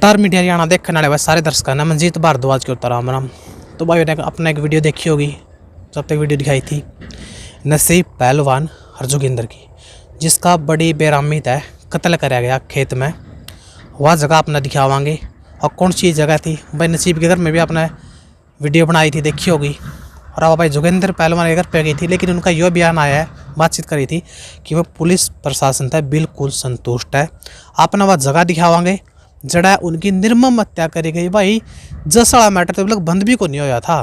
Star media Haryana देखने वाले सारे दर्शकों ने मंजीत भारद्वाज के उत्तर राम। तो भाई ने अपना एक वीडियो देखी होगी, जब तक वीडियो दिखाई थी नसीब पहलवान हरजोगिंदर की, जिसका बड़ी बेरहमी है कत्ल कराया गया खेत में। वह जगह अपना दिखावांगे और कौन सी जगह थी। भाई नसीब के घर में भी अपने वीडियो बनाई थी, देखी होगी। और अब भाई जोगिंदर पहलवान के घर पे गई थी, लेकिन उनका यह बयान आया है, बातचीत करी थी कि वह पुलिस प्रशासन से बिल्कुल संतुष्ट है। अपना वह जगह दिखावांगे जड़ा उनकी निर्मम हत्या करी गई। भाई जसड़ा मैटर तो मतलब बंद भी को नहीं होया था,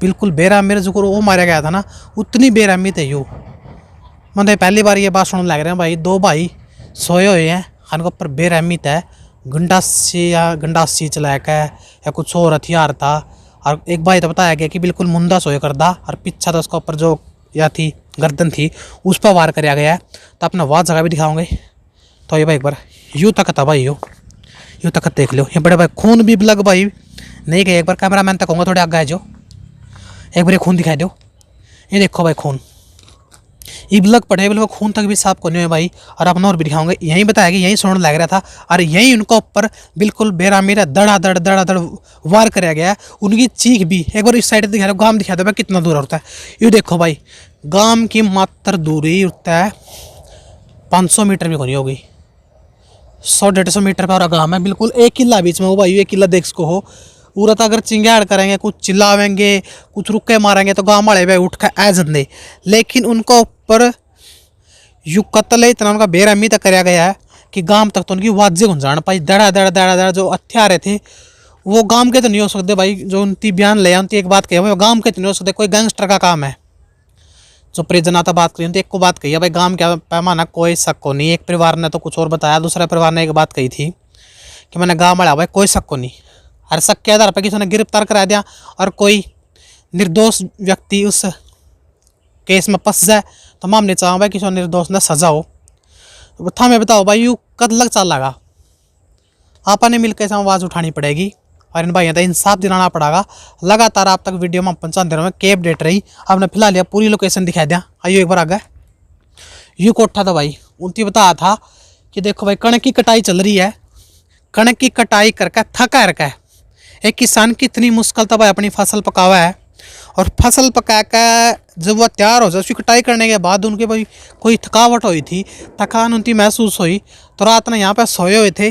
बिल्कुल बेरहमी जो वो मारा गया था ना, उतनी बेरहमी थे यू। मतलब पहली बार ये बात सुनने लग रहे हैं। भाई दो भाई सोए हुए हैं, उनके ऊपर बेरहमी है, गंडासी चला के या कुछ और हथियार था। और एक भाई तो बताया गया कि बिल्कुल मुंदा सोए करदा, और पीछा तो उसका ऊपर जो या थी गर्दन थी उस पर वार कराया गया है। तो अपना वह जगह भी दिखाओगे। तो ये भाई एक बार यूँ तक था भाई, यूँ तक देख लो। ये बड़े भाई खून भी लग भाई नहीं गए। एक बार कैमरा मैन तक कहूँगा थोड़े आगे आ जाओ, एक बार ये खून दिखाई दो। ये देखो भाई खून इब लग पड़े, बिल्कुल खून तक भी साफ को नहीं है भाई। और अपना और भी दिखाऊंगे। यहीं बताया कि यहीं सोने लग रहा था, और यहीं उनका ऊपर बिल्कुल बेरामी दड़ा वार कराया गया। उनकी चीख भी एक बार इस साइड दिखा दो, गांव दिखा दो भाई कितना दूर होता है। ये देखो भाई गांव की मात्र दूरी होता है 500 मीटर भी नहीं होगी, 100-150 मीटर पर गांव है। बिल्कुल एक किला बीच में हो भाई, एक किला देख सको हो। उरत अगर चिंगाड़ करेंगे, कुछ चिल्लावेंगे, कुछ रुके मारेंगे तो गांव वाले भाई उठ कर आ जाते। लेकिन उनका ऊपर यू कत्ल इतना उनका बेरहमी तक कराया गया है कि गांव तक तो उनकी वाजे गुंजान पाई। दड़ा जो हथियार थे वो गांव के तो नहीं हो सकते भाई। जो उनकी बयान ले उनकी एक बात कही भाई, गांव के तो नहीं हो सकते, कोई गैंगस्टर का काम है। जो परिजनाता बात करी तो एक को बात कही है भाई, गांव का पैमाना कोई शक को नहीं। एक परिवार ने तो कुछ और बताया, दूसरा परिवार ने एक बात कही थी कि मैंने गांव वाला भाई कोई शक को नहीं। हर शक के आधार पर किसी ने गिरफ्तार करा दिया और कोई निर्दोष व्यक्ति उस केस में फंस जाए तो मामले चाहो भाई किसी निर्दोष ने सजा हो। तो था मैं बताओ भाई यू कद लग चल लगा, आपने मिलकर इस आवाज़ उठानी पड़ेगी और इन भाइयों को इंसाफ दिलाना पड़ेगा। लगातार आप तक वीडियो में पहुँचाते रहो, के अपडेट रही। आपने फिलहाल यह पूरी लोकेशन दिखा दिया। आइए एक बार आ गए। यू कोठा था भाई, उनकी बताया था कि देखो भाई कणक की कटाई चल रही है, कणक की कटाई करके थका रखा है। एक किसान की इतनी मुश्किल था भाई अपनी फसल पकावा है, और फसल पका कर जब वह तैयार हो जाए उसकी कटाई करने के बाद उनके भाई कोई थकावट हुई थी, थकान उनकी महसूस हुई, तो रात में यहाँ पर सोए हुए थे।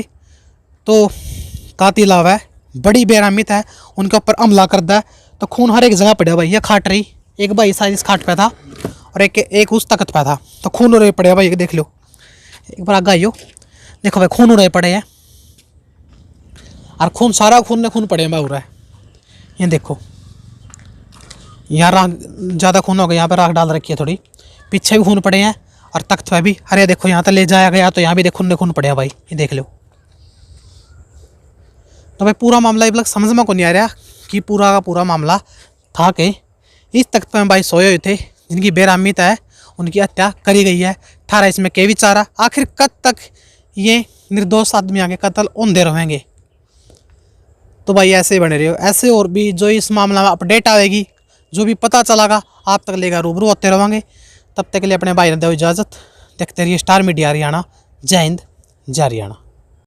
तो कातिल आवा है, बड़ी बेरहमी है, उनके ऊपर हमला करता है। तो खून हर एक जगह पड़ा भाई। ये खाट रही, एक भाई शायद इस खाट पे था और एक उस तख्त पे था, तो खून उड़े पड़े भाई। देख लो एक बार आगे आइयो, देखो भाई खून उड़े पड़े हैं, और खून सारा खून पड़े हैं भाई। ये देखो यहाँ राख ज़्यादा खून हो गया, यहाँ पे राख डाल रखी है थोड़ी, पीछे भी खून पड़े हैं और तख्त पे भी। अरे देखो यहाँ तक ले जाया गया तो यहाँ भी देखो खून पड़े हैं भाई, ये देख लो। तो भाई पूरा मामला ये समझ में को नहीं आ रहा कि पूरा का पूरा मामला था कि इस तख्त में भाई सोए हुए थे जिनकी बेरहमी है, उनकी हत्या करी गई है। थारा इसमें के विचारा आखिर कब तक ये निर्दोष आदमी आगे कत्ल होंदे रहेंगे। तो भाई ऐसे ही बने रहिए, ऐसे और भी जो इस मामला में अपडेट आएगी, जो भी पता चलागा आप तक लेकर रूबरू होते रहेंगे। तब तक के लिए अपने भाई ने दो इजाज़त। देखते रहिए स्टार मीडिया हरियाणा। जय हिंद, जय हरियाणा।